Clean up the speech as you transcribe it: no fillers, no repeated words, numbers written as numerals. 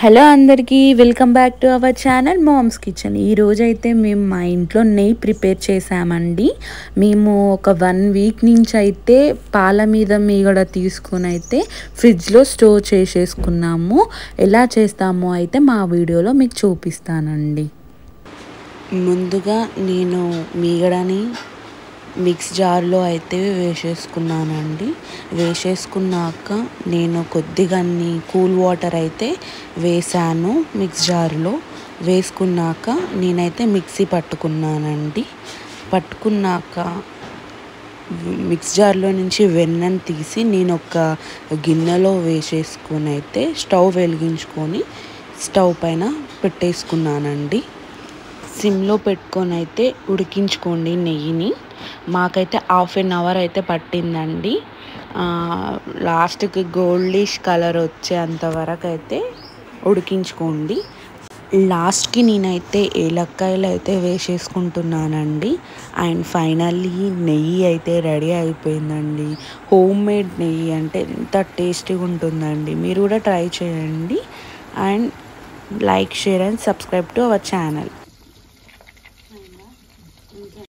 Hello అందరికీ welcome back to our channel mom's kitchen. ఈరోజైతే మేము మా ఇంట్లో నెయ్యి ప్రిపేర్ చేసామండి. మేము ఒక 1 వీక్ నుంచి అయితే పాల మీద మీగడ తీసుకుని అయితే ఫ్రిడ్జ్లో స్టోర్ చేసేసుకున్నాము. ఎలా చేస్తామో అయితే మా వీడియోలో మీకు చూపిస్తానండి. ముందుగా నేను మీగడని మిక్స్ జార్లో అయితే వేసేసుకున్నానండి. వేసేసుకున్నాక నేను కొద్దిగా కూల్ వాటర్ అయితే వేసాను. మిక్స్ జార్లో వేసుకున్నాక నేనైతే మిక్సీ పట్టుకున్నానండి. పట్టుకున్నాక మిక్స్ జార్లో నుంచి వెన్నని తీసి నేను ఒక గిన్నెలో వేసేసుకొని అయితే స్టవ్ వెలిగించుకొని స్టవ్ పైన పెట్టేసుకున్నానండి. సిమ్లో పెట్టుకొని అయితే ఉడికించుకోండి నెయ్యిని. మాకైతే 1/2 అవర్ అయితే పట్టిందండి. లాస్ట్కి గోల్డిష్ కలర్ వచ్చేంత వరకు అయితే ఉడికించుకోండి. లాస్ట్కి నేనైతే ఏలక్కాయలు అయితే వేసేసుకుంటున్నానండి. అండ్ ఫైనల్లీ నెయ్యి అయితే రెడీ అయిపోయిందండి. హోమ్ మేడ్ నెయ్యి అంటే ఎంత టేస్టీగా ఉంటుందండి. మీరు కూడా ట్రై చేయండి. And like, share and subscribe to our channel.